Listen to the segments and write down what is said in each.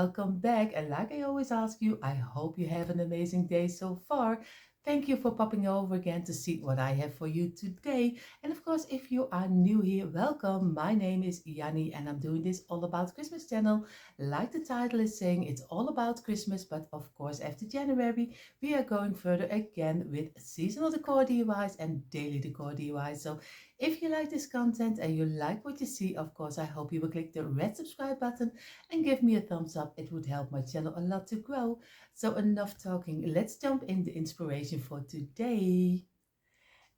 welcome back. And like I always ask you, I hope you have an amazing day so far. Thank you for popping over again to see what I have for you today. And of course, if you are new here, welcome. My name is Janny and I'm doing this All About Christmas channel. Like the title is saying, it's all about Christmas. But of course, after January, we are going further again with seasonal decor DIYs and daily decor DIYs. So if you like this content and you like what you see, of course, I hope you will click the red subscribe button and give me a thumbs up. It would help my channel a lot to grow. So enough talking, let's jump in the inspiration for today.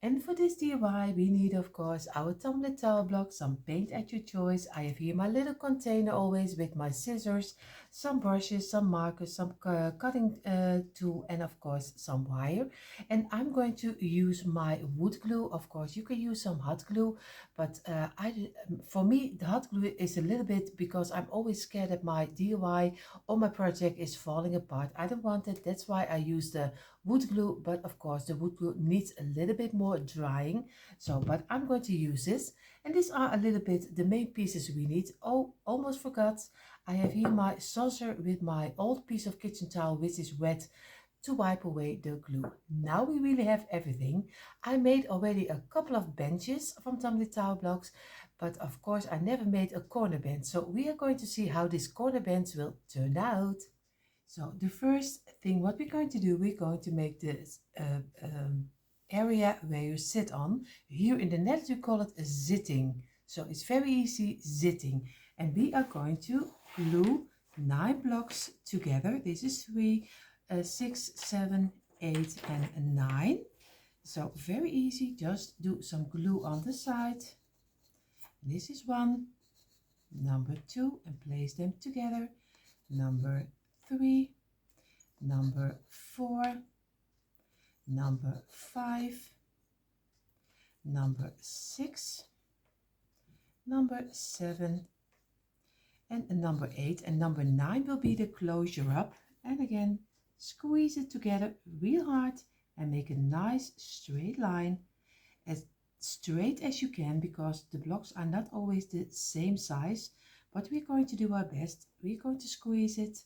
And for this DIY, we need, of course, our tumbler towel block, some paint at your choice. I have here my little container always with my scissors, some brushes, some markers, some cutting tool, and of course, some wire. And I'm going to use my wood glue. Of course, you can use some hot glue, but for me, the hot glue is a little bit because I'm always scared that my DIY or my project is falling apart. I don't want it. That's why I use the wood glue, but of course the wood glue needs a little bit more drying, so but I'm going to use this, and these are a little bit the main pieces we need. Oh, almost forgot, I have here my saucer with my old piece of kitchen towel which is wet to wipe away the glue. Now we really have everything. I made already a couple of benches from tumbler towel blocks, but of course I never made a corner bench, so we are going to see how this corner bench will turn out. So the first thing what we're going to do, we're going to make this area where you sit on. Here in the Netherlands you call it a zitting. So it's very easy, zitting. And we are going to glue 9 blocks together. This is 3, 6, 7, 8 and 9. So very easy, just do some glue on the side. This is 1, number 2, and place them together. Number 3, number 4, number 5, number 6, number 7, and number 8, and number 9 will be the closure up. And again, squeeze it together real hard and make a nice straight line, as straight as you can, because the blocks are not always the same size, but we're going to do our best. We're going to squeeze it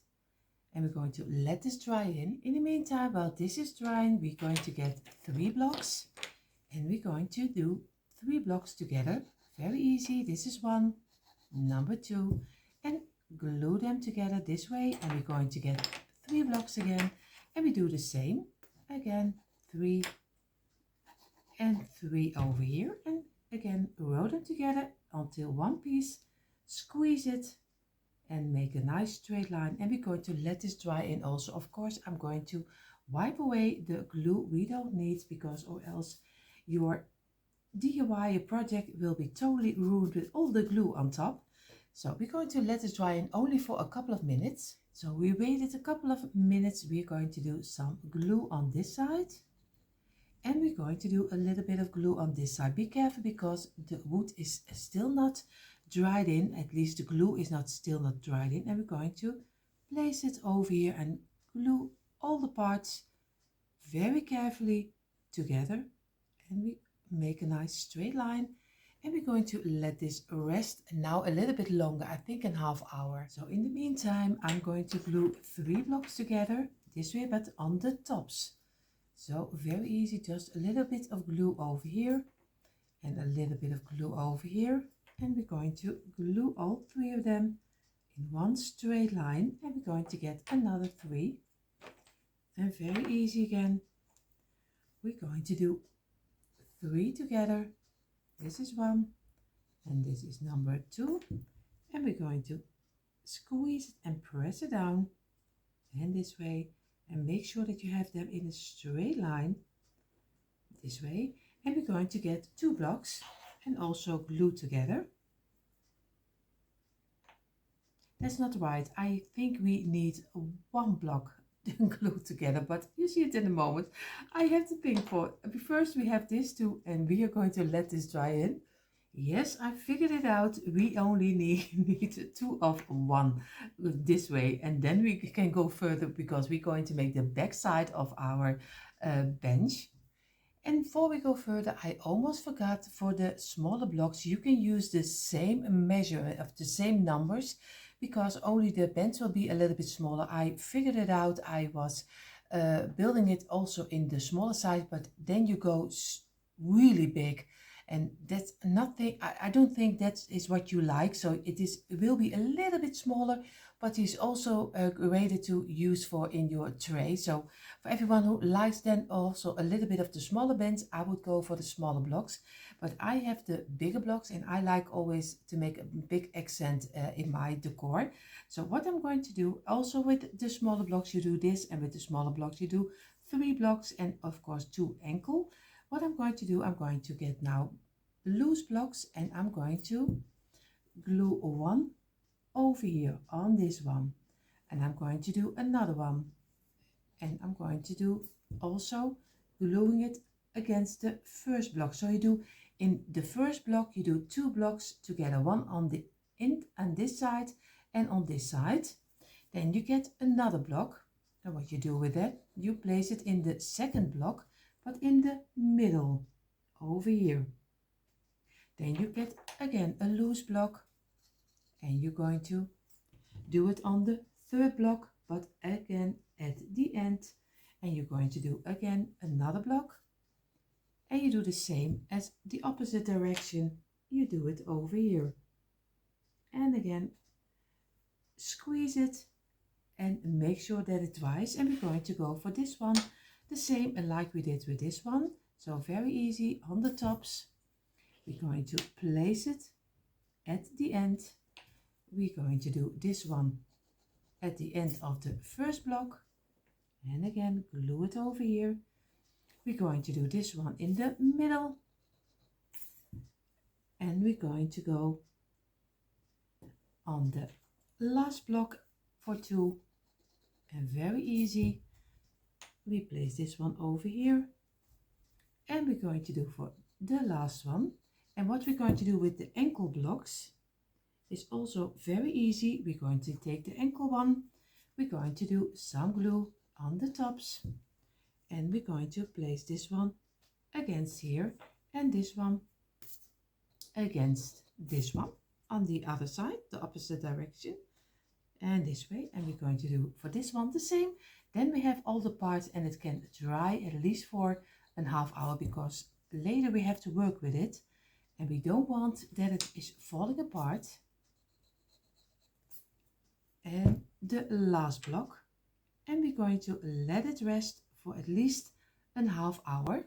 and we're going to let this dry in. In the meantime, while this is drying, we're going to get 3 blocks and we're going to do 3 blocks together. Very easy. This is 1, number 2, and glue them together this way, and we're going to get 3 blocks again, and we do the same again, 3 and 3 over here, and again roll them together until one piece, squeeze it and make a nice straight line. And we're going to let this dry in also. Of course, I'm going to wipe away the glue we don't need, because or else your DIY project will be totally ruined with all the glue on top. So we're going to let this dry in only for a couple of minutes. So we waited a couple of minutes. We're going to do some glue on this side, and we're going to do a little bit of glue on this side. Be careful because the wood is still not dried in, at least the glue is still not dried in, and we're going to place it over here and glue all the parts very carefully together, and we make a nice straight line, and we're going to let this rest now a little bit longer, I think a half hour. So in the meantime, I'm going to glue 3 blocks together this way, but on the tops. So very easy, just a little bit of glue over here and a little bit of glue over here, and we're going to glue all 3 of them in one straight line, and we're going to get another 3, and very easy again, we're going to do 3 together. This is 1 and this is number 2, and we're going to squeeze it and press it down and this way, and make sure that you have them in a straight line this way, and we're going to get 2 blocks and also glue together. That's not right, I think we need 1 block glue together, but you see it in a moment. I have to think for first. We have this 2 and we are going to let this dry in. Yes, I figured it out. We only need 2 of 1 this way, and then we can go further because we're going to make the back side of our bench. And before we go further, I almost forgot, for the smaller blocks you can use the same measure of the same numbers, because only the bench will be a little bit smaller. I figured it out. I was building it also in the smaller size, but then you go really big, and that's nothing. I don't think that is what you like. So it will be a little bit smaller, but it's also rated to use for in your tray. So for everyone who likes then also a little bit of the smaller bends, I would go for the smaller blocks. But I have the bigger blocks, and I like always to make a big accent in my decor. So what I'm going to do also with the smaller blocks, you do this, and with the smaller blocks you do 3 blocks and of course 2 ankle. What I'm going to do, I'm going to get now loose blocks, and I'm going to glue one over here on this one, and I'm going to do another one, and I'm going to do also gluing it against the first block. So you do in the first block, you do 2 blocks together, one on the end on this side and on this side. Then you get another block, and what you do with that, you place it in the second block, but in the middle over here. Then you get again a loose block, and you're going to do it on the third block, but again at the end, and you're going to do again another block, and you do the same as the opposite direction. You do it over here, and again squeeze it and make sure that it dries. And we're going to go for this one the same like we did with this one. So very easy on the tops. We're going to place it at the end. We're going to do this one at the end of the first block, and again glue it over here. We're going to do this one in the middle, and we're going to go on the last block for 2, and very easy, we place this one over here, and we're going to do for the last one. And what we're going to do with the ankle blocks is also very easy. We're going to take the ankle one, we're going to do some glue on the tops, and we're going to place this one against here, and this one against this one on the other side, the opposite direction, and this way. And we're going to do for this one the same. Then we have all the parts, and it can dry at least for a half hour, because later we have to work with it, and we don't want that it is falling apart. And the last block, and we're going to let it rest for at least a half hour.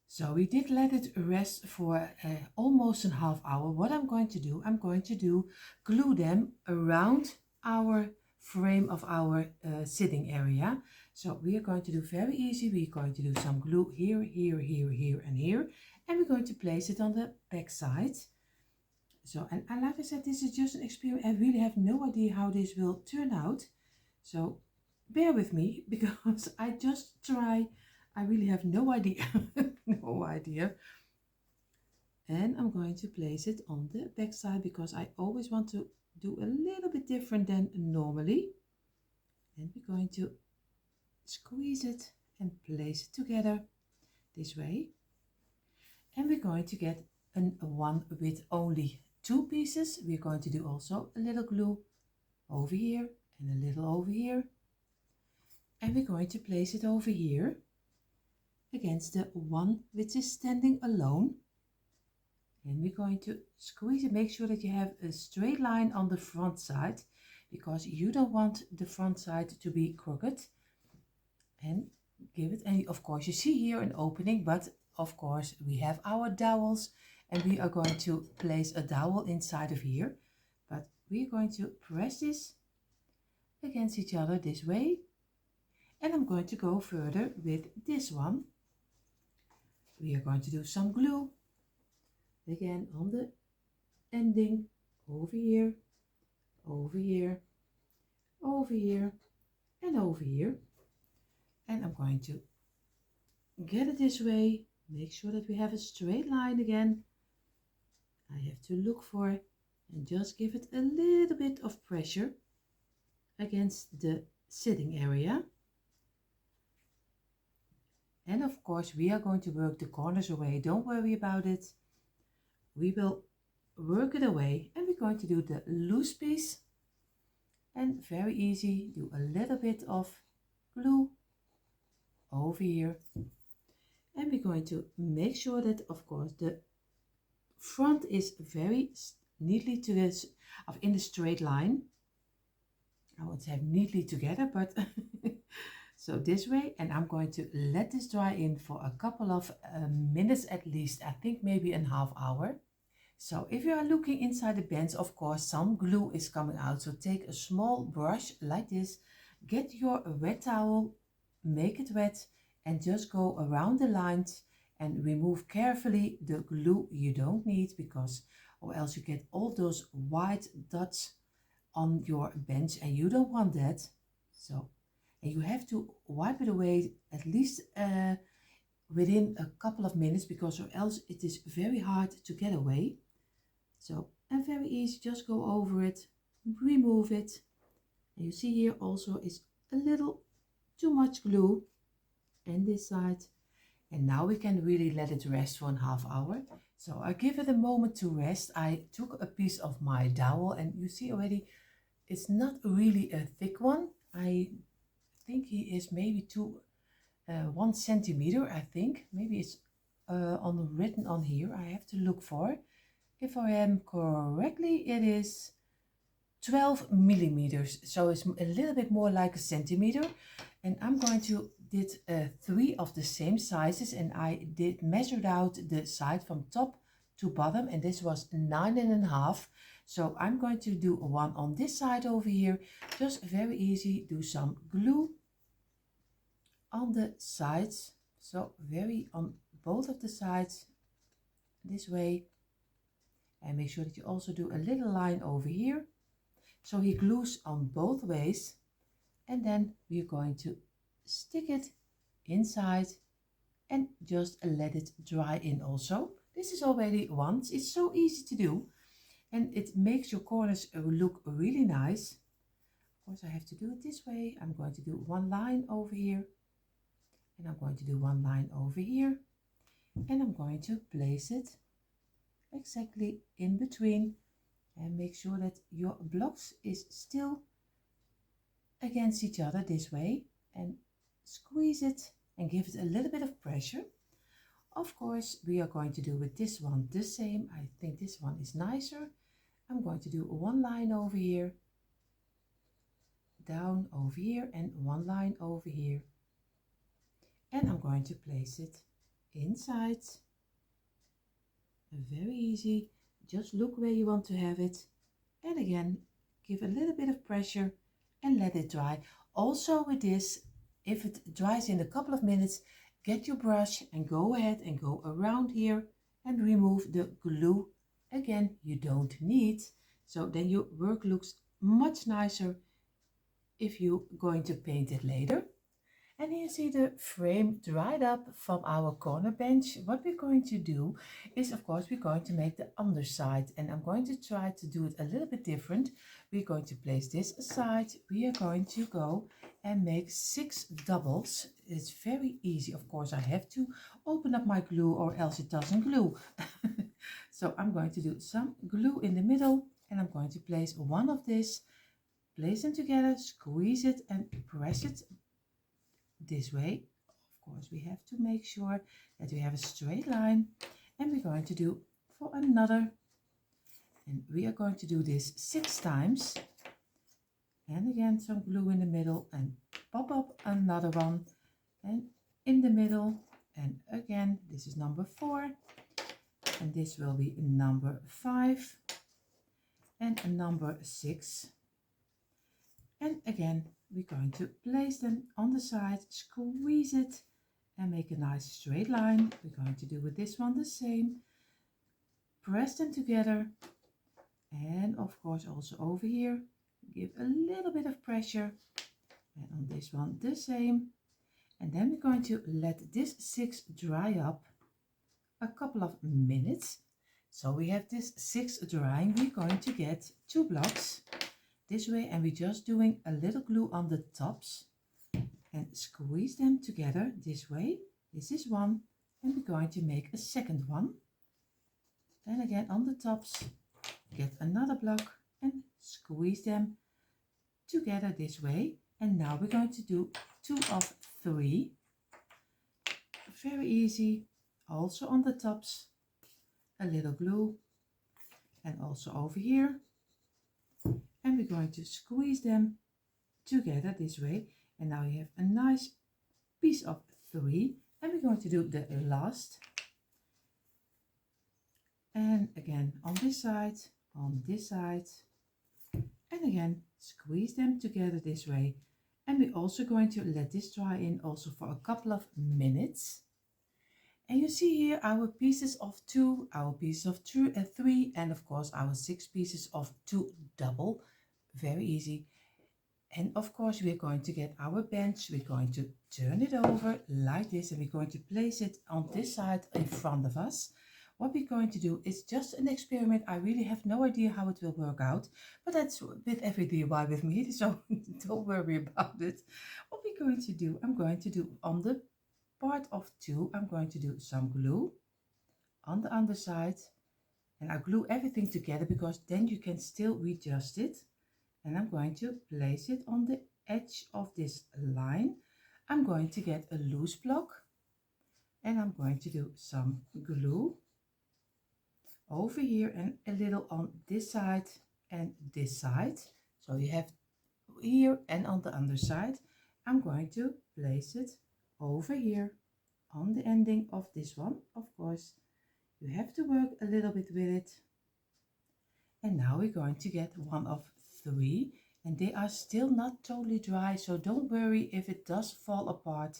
So we did let it rest for almost a half hour. What I'm going to do, glue them around our frame of our sitting area. So we are going to do very easy. We're going to do some glue here, here, here, here, and here, and we're going to place it on the back side. So, and like I said, this is just an experiment. I really have no idea how this will turn out. So bear with me, because I just try. I really have no idea, no idea. And I'm going to place it on the back side, because I always want to do a little bit different than normally. And we're going to squeeze it and place it together this way. And we're going to get one with only 2 pieces. We're going to do also a little glue over here and a little over here. And we're going to place it over here against the one which is standing alone. And we're going to squeeze it. Make sure that you have a straight line on the front side, because you don't want the front side to be crooked. And give it, and of course you see here an opening, but of course we have our dowels, and we are going to place a dowel inside of here. But we're going to press this against each other this way. And I'm going to go further with this one. We are going to do some glue again on the ending, over here, over here, over here, and over here. And I'm going to get it this way. Make sure that we have a straight line again. I have to look for it, and just give it a little bit of pressure against the sitting area. And of course we are going to work the corners away. Don't worry about it. We will work it away, and we're going to do the loose piece And very easy, do a little bit of glue over here. And we're going to make sure that, of course, the front is very neatly to this, in the straight line. I won't say neatly together, but so this way. And I'm going to let this dry in for a couple of minutes at least. I think maybe a half hour. So if you are looking inside the bands, of course, some glue is coming out. So take a small brush like this, get your wet towel, make it wet, and just go around the lines and remove carefully the glue you don't need, because or else you get all those white dots on your bench and you don't want that. So, and you have to wipe it away at least within a couple of minutes, because or else it is very hard to get away. So, and very easy, just go over it, remove it. And you see here also is a little too much glue and this side. And now we can really let it rest for a half hour. So I give it a moment to rest. I took a piece of my dowel and you see already it's not really a thick one. I think he is maybe 1 centimeter, I think. Maybe it's written on here. I have to look for. If I am correctly, it is 12 millimeters. So it's a little bit more like a centimeter. And I'm going to did 3 of the same sizes, and I did measured out the side from top to bottom, and this was 9.5. So I'm going to do one on this side over here. Just very easy, do some glue on the sides. So very on both of the sides this way. And make sure that you also do a little line over here. So he glues on both ways. And then we're going to stick it inside and just let it dry in also. This is already once. It's so easy to do. And it makes your corners look really nice. Of course, I have to do it this way. I'm going to do one line over here. And I'm going to do one line over here. And I'm going to place it exactly in between. And make sure that your blocks is still against each other this way. And squeeze it and give it a little bit of pressure. Of course, we are going to do with this one the same. I think this one is nicer. I'm going to do one line over here, down over here, and one line over here. And I'm going to place it inside. Very easy. Just look where you want to have it. And again, give a little bit of pressure and let it dry. Also with this, if it dries in a couple of minutes, get your brush and go ahead and go around here and remove the glue. Again, you don't need. So then your work looks much nicer if you're going to paint it later. And here you see the frame dried up from our corner bench. What we're going to do is, of course, we're going to make the underside. And I'm going to try to do it a little bit different. We're going to place this aside. We are going to go and make 6 doubles. It's very easy. Of course, I have to open up my glue or else it doesn't glue. So I'm going to do some glue in the middle. And I'm going to place one of this. Place them together, squeeze it and press it this way. Of course, we have to make sure that we have a straight line, and we're going to do for another, and we are going to do this 6 times. And again, some glue in the middle and pop up another one and in the middle. And again, this is number 4, and this will be number 5 and number 6. And again, we're going to place them on the side, squeeze it and make a nice straight line. We're going to do with this one the same. Press them together. And of course also over here, give a little bit of pressure. And on this one the same. And then we're going to let this 6 dry up a couple of minutes. So we have this 6 drying. We're going to get 2 blocks. This way, and we're just doing a little glue on the tops and squeeze them together this way. This is one, and we're going to make a second one. Then again on the tops, get another block and squeeze them together this way. And now we're going to do 2 of 3. Very easy. Also on the tops, a little glue, and also over here. And we're going to squeeze them together this way. And now you have a nice piece of 3. And we're going to do the last. And again on this side, and again squeeze them together this way. And we're also going to let this dry in also for a couple of minutes. And you see here our pieces of 2, our pieces of 3, and of course our 6 pieces of 2 double. Very easy. And of course we're going to get our bench, we're going to turn it over like this, and we're going to place it on this side in front of us. What we're going to do is just an experiment. I really have no idea how it will work out, but that's with every DIY with me, so don't worry about it. What we're going to do, I'm going to do on the part of 2, I'm going to do some glue on the underside, and I glue everything together because then you can still readjust it. And I'm going to place it on the edge of this line. I'm going to get a loose block, and I'm going to do some glue over here and a little on this side and this side. So you have here and on the underside. I'm going to place it over here on the ending of this one. Of course, you have to work a little bit with it. And now we're going to get 1 of 3, and they are still not totally dry, so don't worry if it does fall apart.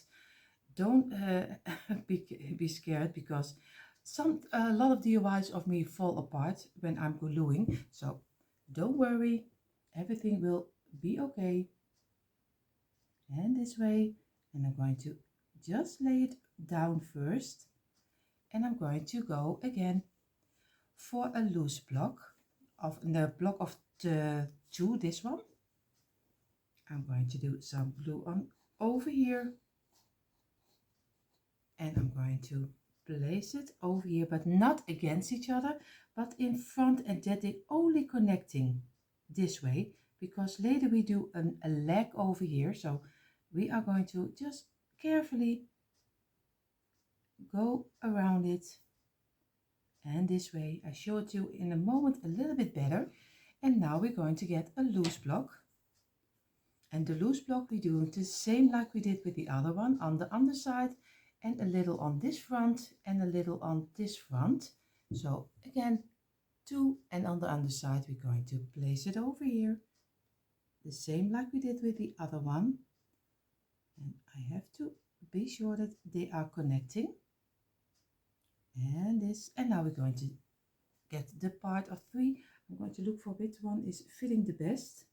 Don't be scared, because a lot of DIYs of me fall apart when I'm gluing, so don't worry, everything will be okay. And this way, and I'm going to just lay it down first, and I'm going to go again for a loose block of the block of the 2, this one. I'm going to do some glue on over here, and I'm going to place it over here, but not against each other, but in front, and that they only connecting this way, because later we do a leg over here. So we are going to just carefully go around it, and this way I show it to you in a moment a little bit better. And now we're going to get a loose block, and the loose block we do the same like we did with the other one on the underside, and a little on this front and a little on this front. So again 2, and on the underside we're going to place it over here the same like we did with the other one, and I have to be sure that they are connecting, and this. And now we're going to get the part of 3. I'm going to look for which one is fitting the best,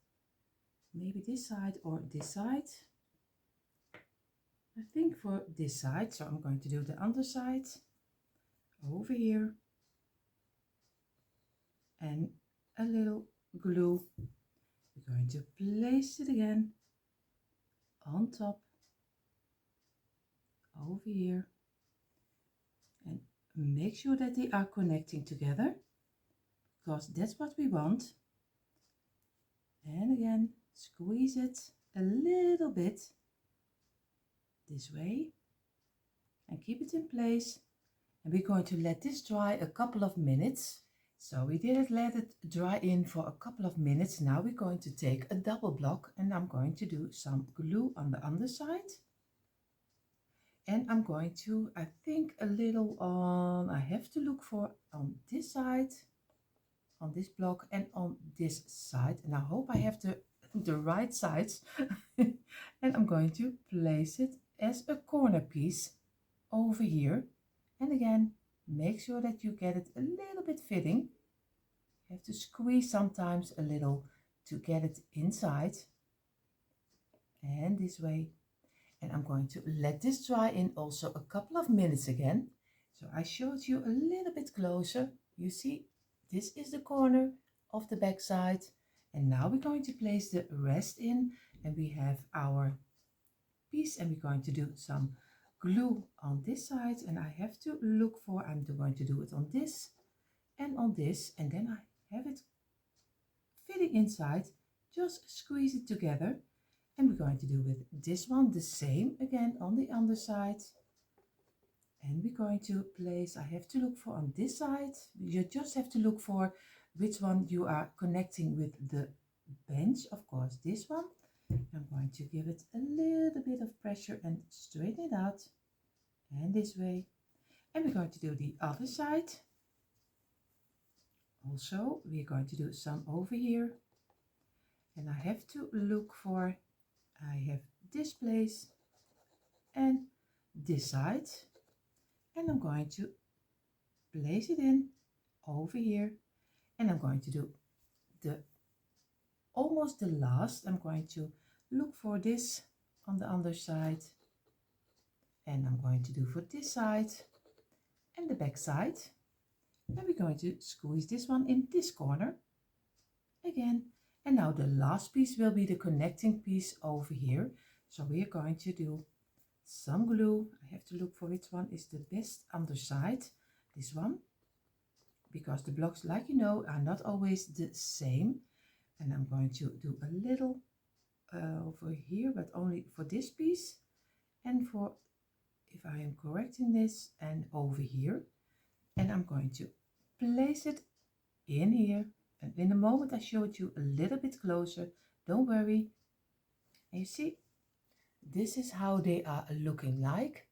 maybe this side or this side. I think for this side, so I'm going to do the underside over here, and a little glue. We're going to place it again on top over here, and make sure that they are connecting together, because that's what we want. And again squeeze it a little bit this way and keep it in place. And we're going to let this dry a couple of minutes. So we did let it dry in for a couple of minutes. Now we're going to take a double block, and I'm going to do some glue on the underside, and I'm going to, I think a little on, I have to look for on this side, on this block, and on this side, and I hope I have the right sides. And I'm going to place it as a corner piece over here, and again make sure that you get it a little bit fitting. You have to squeeze sometimes a little to get it inside, and this way. And I'm going to let this dry in also a couple of minutes again. So I showed you a little bit closer. You see, this is the corner of the back side, and now we're going to place the rest in, and we have our piece, and we're going to do some glue on this side, and I have to look for, I'm going to do it on this, and then I have it fitting inside just squeeze it together. And we're going to do with this one the same again on the underside. And we're going to place, I have to look for on this side, you just have to look for which one you are connecting with the bench, of course this one. I'm going to give it a little bit of pressure and straighten it out, and this way. And we're going to do the other side. Also, we're going to do some over here. And I have to look for, I have this place and this side. And I'm going to place it in over here. And I'm going to do the almost the last. I'm going to look for this on the underside. And I'm going to do for this side and the back side. And we're going to squeeze this one in this corner again. And now the last piece will be the connecting piece over here. So we are going to do some glue. I have to look for which one is the best underside. This one, because the blocks, like you know, are not always the same. And I'm going to do a little over here, but only for this piece and for, if I am correct in this, and over here. And I'm going to place it in here. And in a moment I show it you a little bit closer. Don't worry. And you see, this is how they are looking like.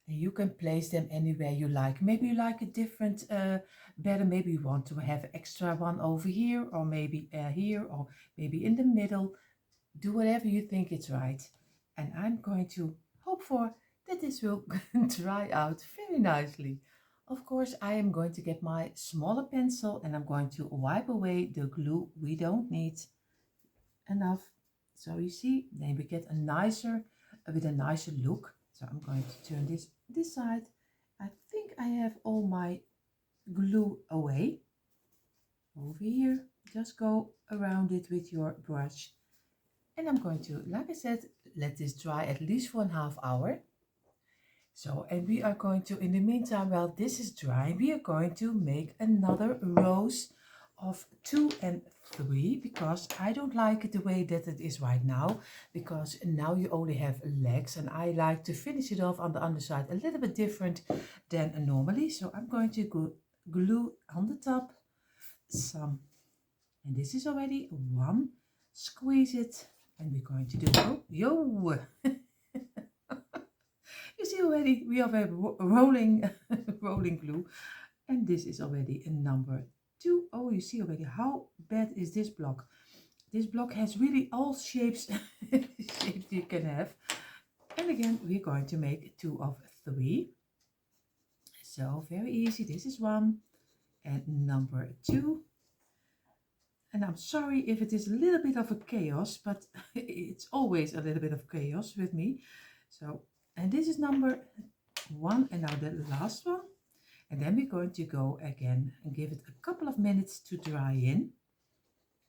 And you can place them anywhere you like. Maybe you like a different better. Maybe you want to have extra one over here, or maybe here, or maybe in the middle. Do whatever you think it's right. And I'm going to hope for that this will dry out very nicely. Of course, I am going to get my smaller pencil and I'm going to wipe away the glue we don't need enough. So you see, then we get a nicer, with a nicer look. So I'm going to turn this side. I think I have all my glue away. Over here, just go around it with your brush. And I'm going to, like I said, let this dry at least for ½ hour. So, and we are going to, in the meantime, while this is drying, we are going to make another rows of 2 and 3, because I don't like it the way that it is right now, because now you only have legs and I like to finish it off on the underside a little bit different than normally. So I'm going to glue on the top some, and this is already 1, squeeze it, and we're going to do, oh, yo! You see already we have a rolling rolling glue, and this is already a number 2. Oh, you see already how bad is this block. This block has really all shapes shapes you can have. And again, we're going to make 2 of 3. So very easy. This is 1 and number 2. And I'm sorry if it is a little bit of a chaos, but it's always a little bit of chaos with me. So, and this is number 1, and now the last one. And then we're going to go again and give it a couple of minutes to dry in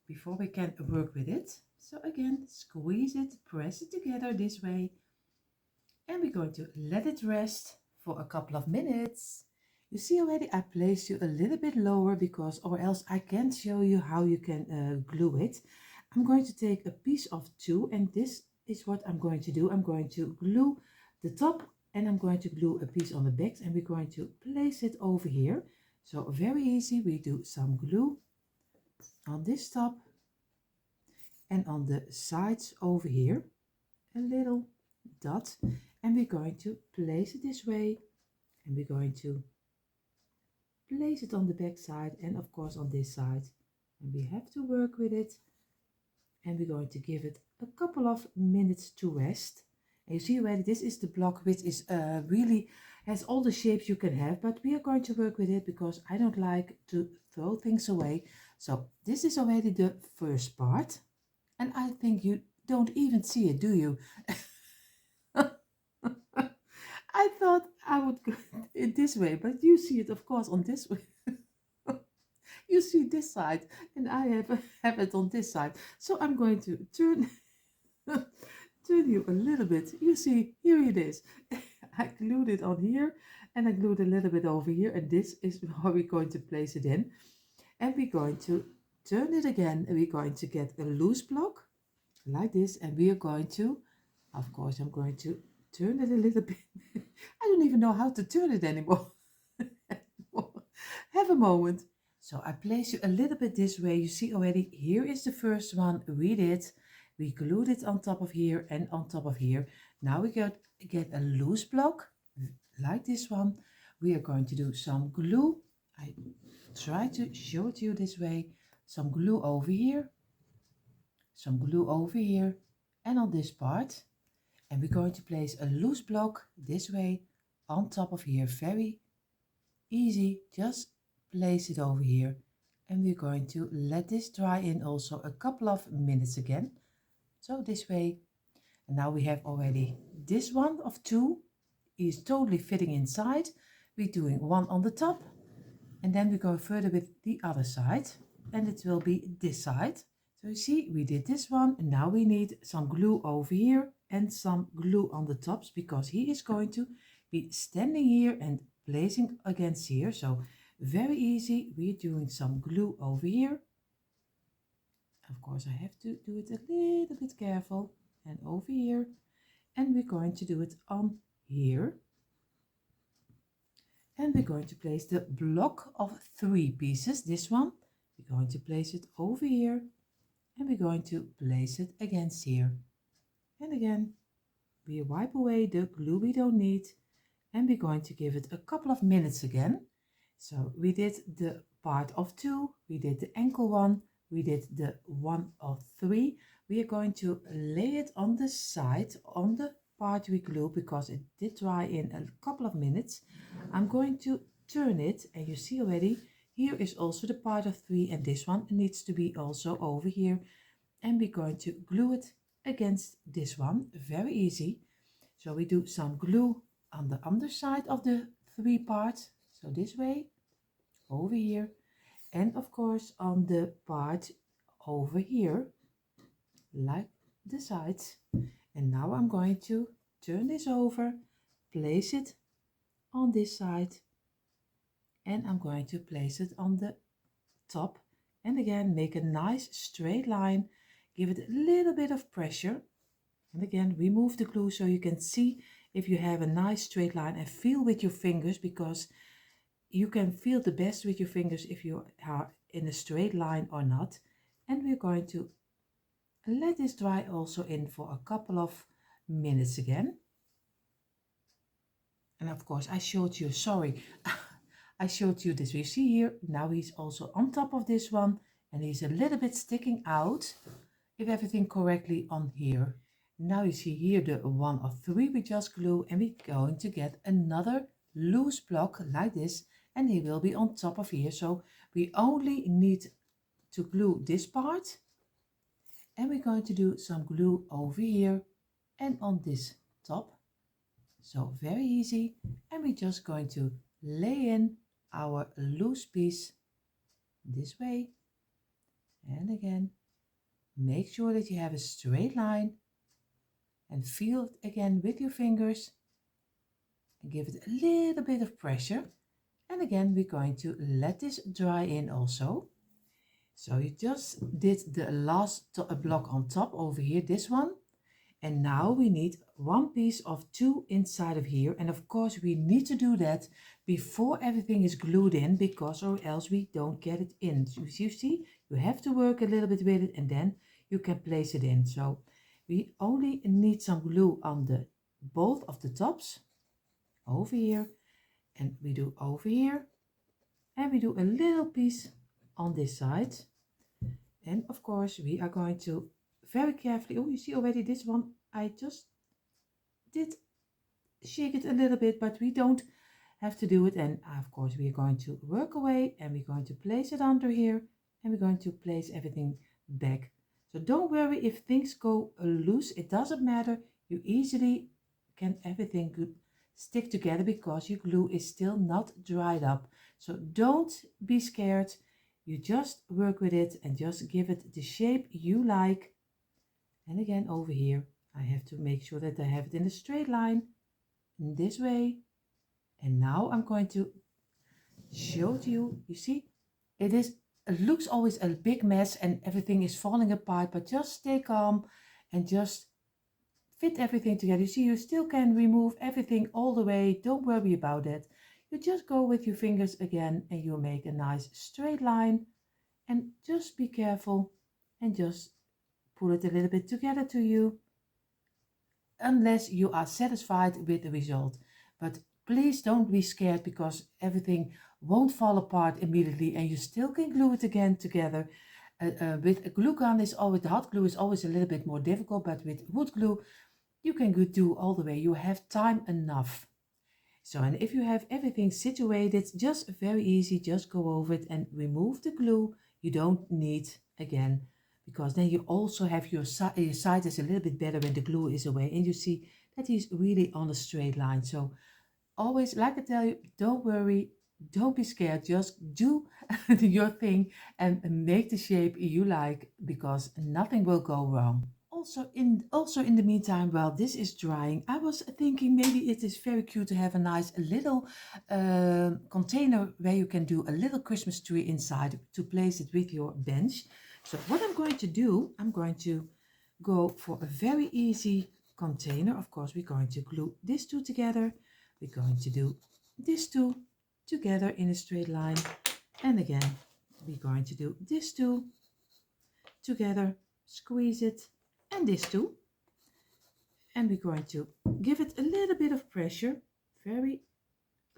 before we can work with it. So again, squeeze it, press it together this way. And we're going to let it rest for a couple of minutes. You see already I placed you a little bit lower, because or else I can't show you how you can glue it. I'm going to take a piece of 2, and this is what I'm going to do. I'm going to glue the top, and I'm going to glue a piece on the back, and we're going to place it over here. So very easy. We do some glue on this top and on the sides over here, a little dot, and we're going to place it this way, and we're going to place it on the back side and of course on this side, and we have to work with it, and we're going to give it a couple of minutes to rest. And you see already this is the block which is really has all the shapes you can have, but we are going to work with it because I don't like to throw things away. So this is already the first part, and I think you don't even see it, do you? I thought I would go it this way, but you see it of course on this way. You see this side, and I have it on this side. So I'm going to turn turn you a little bit. You see, here it is. I glued it on here, and I glued a little bit over here, and this is how we're going to place it in. And we're going to turn it again, and we're going to get a loose block like this, and we are going to, of course, I'm going to turn it a little bit. I don't even know how to turn it anymore. Have a moment. So I place you a little bit this way. You see already, here is the first one we did. We glued it on top of here and on top of here. Now we get a loose block like this one. We are going to do some glue. I try to show it to you this way. Some glue over here, some glue over here, and on this part. And we're going to place a loose block this way on top of here. Very easy, just place it over here. And we're going to let this dry in also a couple of minutes again. So this way. And now we have already this one of two is totally fitting inside. We're doing one on the top, and then we go further with the other side, and it will be this side. So you see, we did this one, and now we need some glue over here and some glue on the tops, because he is going to be standing here and placing against here. So very easy. We're doing some glue over here. Of course, I have to do it a little bit careful, and over here, and we're going to do it on here. And we're going to place the block of 3 pieces, this one. We're going to place it over here, and we're going to place it against here. And again, we wipe away the glue we don't need, and we're going to give it a couple of minutes again. So we did the part of 2, we did the ankle one, we did the one of 3. We are going to lay it on the side, on the part we glue, because it did dry in a couple of minutes. I'm going to turn it, and you see already, here is also the part of 3, and this one needs to be also over here. And we're going to glue it against this one, very easy. So we do some glue on the underside of the 3 parts, so this way, over here, and of course on the part over here, like the sides. And now I'm going to turn this over, place it on this side, and I'm going to place it on the top, and again make a nice straight line, give it a little bit of pressure, and again remove the glue so you can see if you have a nice straight line, and feel with your fingers, because you can feel the best with your fingers if you are in a straight line or not. And we're going to let this dry also in for a couple of minutes again. And of course I showed you, sorry, I showed you this. You see here, now he's also on top of this one, and he's a little bit sticking out, if everything correctly on here. Now you see here the one of 3 we just glue, and we're going to get another loose block like this, and he will be on top of here. So we only need to glue this part, and we're going to do some glue over here and on this top. So very easy, and we're just going to lay in our loose piece this way, and again make sure that you have a straight line, and feel it again with your fingers, and give it a little bit of pressure. And again we're going to let this dry in also. So you just did the last block on top over here, this one, and now we need one piece of 2 inside of here. And of course we need to do that before everything is glued in, because or else we don't get it in. So you see, you have to work a little bit with it, and then you can place it in. So we only need some glue on the both of the tops over here, and we do over here, and we do a little piece on this side. And of course we are going to very carefully, oh, you see already this one, I just did shake it a little bit, but we don't have to do it. And of course we are going to work away, and we're going to place it under here, and we're going to place everything back. So don't worry if things go loose, it doesn't matter. You easily can everything good stick together, because your glue is still not dried up. So don't be scared. You just work with it and just give it the shape you like. And again over here I have to make sure that I have it in a straight line in this way. And now I'm going to show to you, you see, it is it looks always a big mess and everything is falling apart, but just stay calm and just fit everything together. You see, you still can remove everything all the way. Don't worry about it. You just go with your fingers again and you make a nice straight line, and just be careful and just pull it a little bit together to you unless you are satisfied with the result. But please don't be scared because everything won't fall apart immediately and you still can glue it again together. With a glue gun is always, the hot glue is always a little bit more difficult, but with wood glue you can do all the way. You have time enough. So, and if you have everything situated, just very easy, just go over it and remove the glue you don't need again, because then you also have your side is a little bit better when the glue is away and you see that he's really on a straight line. So always, like I tell you, don't worry, don't be scared, just do your thing and make the shape you like, because nothing will go wrong. Also in the meantime, while this is drying, I was thinking maybe it is very cute to have a nice little container where you can do a little Christmas tree inside to place it with your bench. So what I'm going to do, I'm going to go for a very easy container. Of course, we're going to glue these two together. We're going to do these two together in a straight line. And again, we're going to do these two together, squeeze it, and this too, and we're going to give it a little bit of pressure very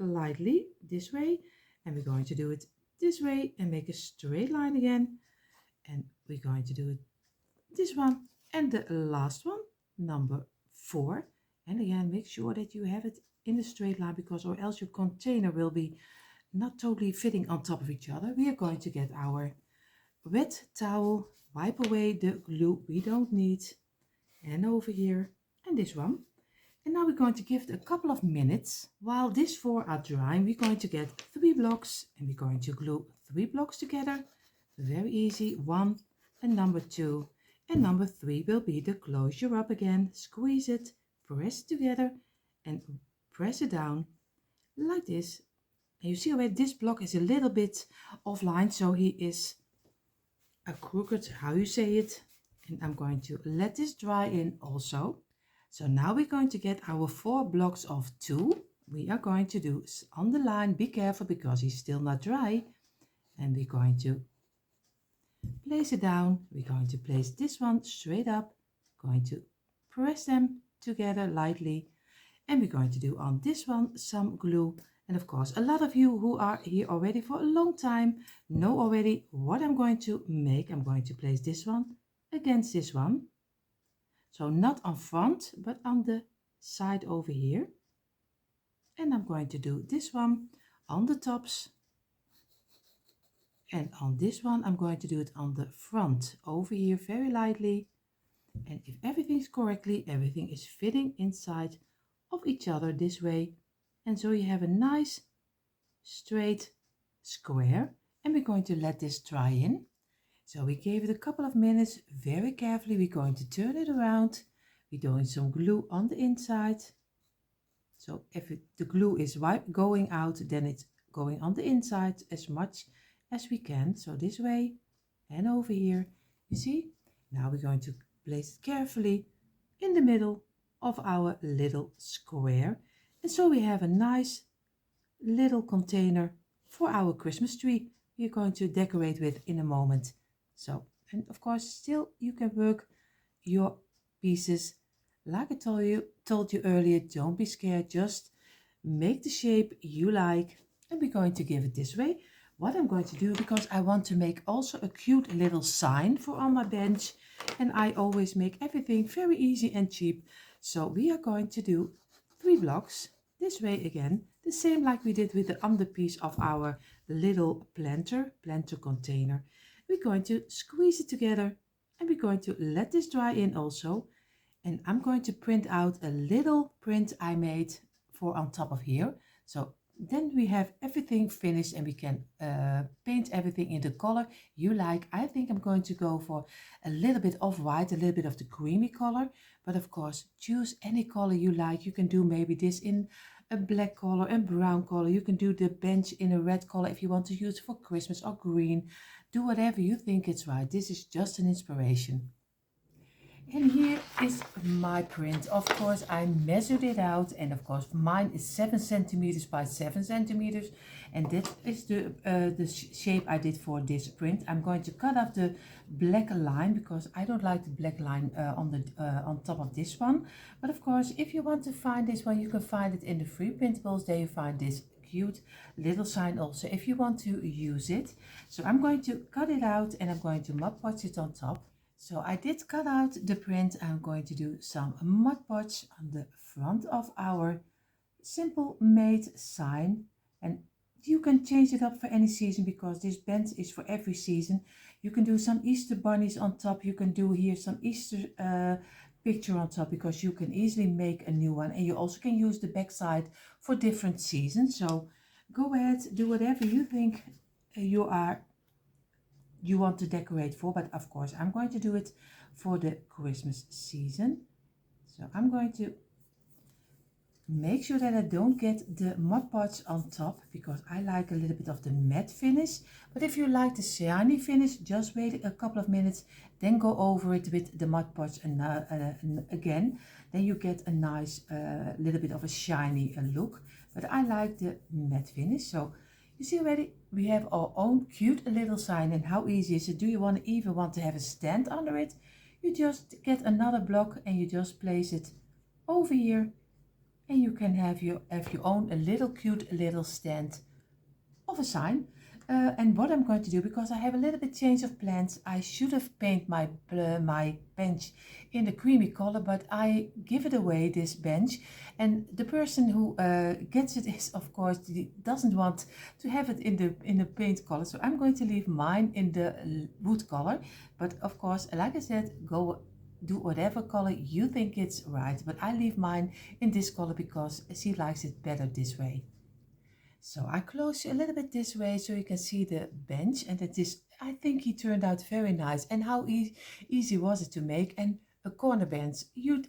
lightly this way, and we're going to do it this way and make a straight line again, and we're going to do it this one and the last one, number 4, and again make sure that you have it in a straight line, because or else your container will be not totally fitting on top of each other. We are going to get our wet towel, wipe away the glue we don't need, and over here, and this one. And now we're going to give it a couple of minutes. While these 4 are drying, we're going to get 3 blocks and we're going to glue 3 blocks together. Very easy. 1 and number 2, and number 3 will be the closure up again. Squeeze it, press it together and press it down like this. And you see already this block is a little bit offline, so he is a crooked, how you say it. And I'm going to let this dry in also. So now we're going to get our 4 blocks of 2. We are going to do on the line, be careful because he's still not dry. And we're going to place it down. We're going to place this one straight up, going to press them together lightly. And we're going to do on this one some glue. And of course, a lot of you who are here already for a long time know already what I'm going to make. I'm going to place this one against this one. So not on front, but on the side over here. And I'm going to do this one on the tops. And on this one, I'm going to do it on the front over here very lightly. And if everything's correctly, everything is fitting inside of each other this way. And so you have a nice straight square, and we're going to let this dry in. So we gave it a couple of minutes very carefully. We're going to turn it around. We're doing some glue on the inside. So if the glue is going out, then it's going on the inside as much as we can. So this way and over here, you see? Now we're going to place it carefully in the middle of our little square. And so we have a nice little container for our Christmas tree we're going to decorate with in a moment. So, and of course, still you can work your pieces. Like I told you earlier, don't be scared. Just make the shape you like. And we're going to give it this way. What I'm going to do, because I want to make also a cute little sign for on my bench. And I always make everything very easy and cheap. So we are going to do 3 blocks this way again, the same like we did with the under piece of our little planter container. We're going to squeeze it together and we're going to let this dry in also. And I'm going to print out a little print I made for on top of here. So then we have everything finished and we can paint everything in the color you like. I think I'm going to go for a little bit of white, a little bit of the creamy color. But of course, choose any color you like. You can do maybe this in a black color and brown color. You can do the bench in a red color if you want to use it for Christmas, or green. Do whatever you think is right. This is just an inspiration. And here is my print. Of course, I measured it out, and of course, mine is 7 centimeters by 7 centimeters, and that is the shape I did for this print. I'm going to cut off the black line because I don't like the black line on top of this one. But of course, if you want to find this one, you can find it in the free printables. There you find this cute little sign also if you want to use it. So I'm going to cut it out, and I'm going to Mod Podge it on top. So I did cut out the print. I'm going to do some Mod Podge on the front of our simple made sign, and you can change it up for any season because this band is for every season. You can do some Easter bunnies on top. You can do here some Easter picture on top because you can easily make a new one, and you also can use the back side for different seasons. So go ahead, do whatever you think you want to decorate for, but of course I'm going to do it for the Christmas season. So I'm going to make sure that I don't get the Mod Podge on top because I like a little bit of the matte finish. But if you like the shiny finish, just wait a couple of minutes, then go over it with the Mod Podge again. Then you get a nice little bit of a shiny look. But I like the matte finish. So you see already, we have our own cute little sign. And how easy is it? Do you even want to have a stand under it? You just get another block and you just place it over here. And you can have your own a little cute little stand of a sign. And what I'm going to do, because I have a little bit change of plans, I should have painted my bench in the creamy color, but I give it away, this bench. And the person who gets it is, of course, doesn't want to have it in the paint color. So I'm going to leave mine in the wood color. But of course, like I said, go do whatever color you think it's right. But I leave mine in this color because she likes it better this way. So I close a little bit this way so you can see the bench, and it is, I think he turned out very nice. And how easy was it to make? And a corner bench,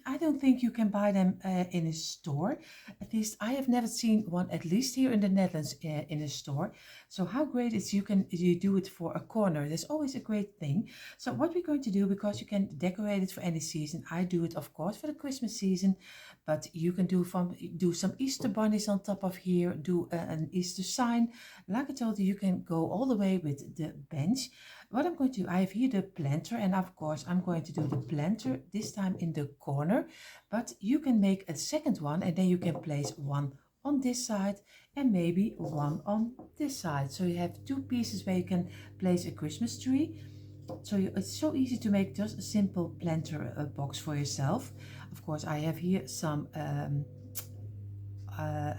I don't think you can buy them in a store. At least I have never seen one, at least here in the Netherlands, in a store. So how great is you do it for a corner. That's always a great thing. So what we're going to do, because you can decorate it for any season, I do it of course for the Christmas season, but you can do some Easter bunnies on top of here, do an Easter sign. Like I told you, you can go all the way with the bench. What I'm going to do, I have here the planter, and of course I'm going to do the planter this time in the corner, but you can make a second one, and then you can place one on this side and maybe one on this side. So you have two pieces where you can place a Christmas tree. So it's so easy to make just a simple planter box for yourself. Of course, I have here some a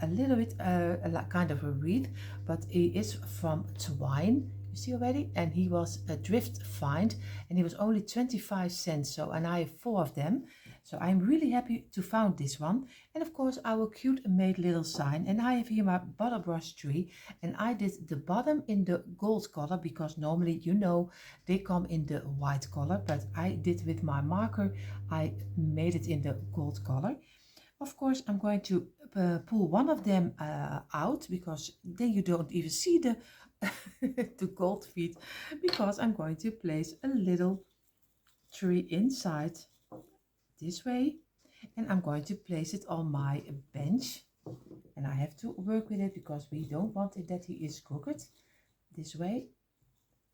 little bit kind of a wreath, but it is from Twine. You see already, and he was a drift find, and he was only 25 cents. So, and I have 4 of them. So I'm really happy to found this one. And of course our cute made little sign. And I have here my butter brush tree, and I did the bottom in the gold color because normally, you know, they come in the white color, but I did with my marker, I made it in the gold color. Of course, I'm going to pull one of them out because then you don't even see the the gold feet, because I'm going to place a little tree inside this way, and I'm going to place it on my bench, and I have to work with it because we don't want it that he is crooked this way.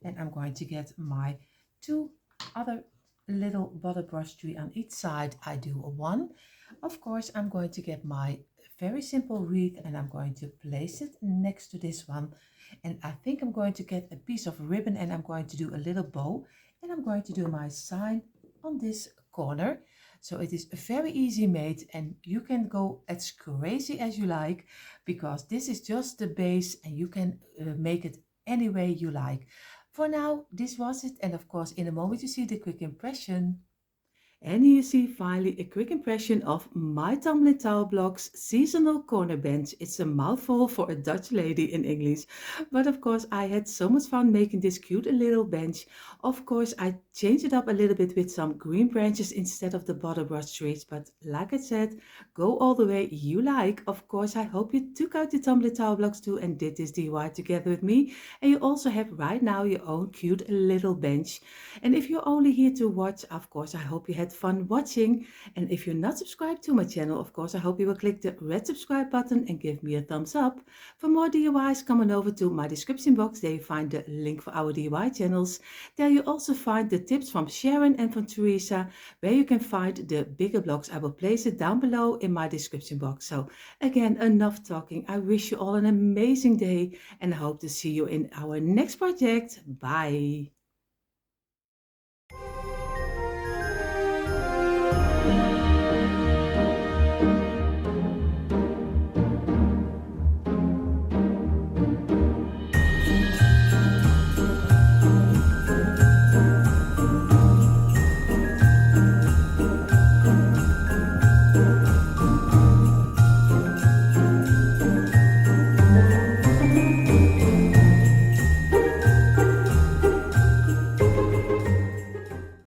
And I'm going to get my 2 other little butter brush tree on each side. I do a 1. Of course, I'm going to get my very simple wreath, and I'm going to place it next to this one. And I think I'm going to get a piece of ribbon, and I'm going to do a little bow, and I'm going to do my sign on this corner. So it is very easy made, and you can go as crazy as you like because this is just the base, and you can make it any way you like. For now, this was it, and of course in a moment you see the quick impression. And here you see finally a quick impression of my tumbling tower blocks seasonal corner bench. It's a mouthful for a Dutch lady in English. But of course I had so much fun making this cute little bench. Of course I changed it up a little bit with some green branches instead of the butterbrush trees. But like I said, go all the way you like. Of course I hope you took out the tumbling tower blocks too and did this DIY together with me. And you also have right now your own cute little bench. And if you're only here to watch, of course, I hope you had fun watching. And if you're not subscribed to my channel, of course, I hope you will click the red subscribe button and give me a thumbs up. For more DIYs, come on over to my description box. There you find the link for our DIY channels. There you also find the tips from Sharon and from Teresa, where you can find the bigger blocks. I will place it down below in my description box. So again, enough talking. I wish you all an amazing day and I hope to see you in our next project. Bye.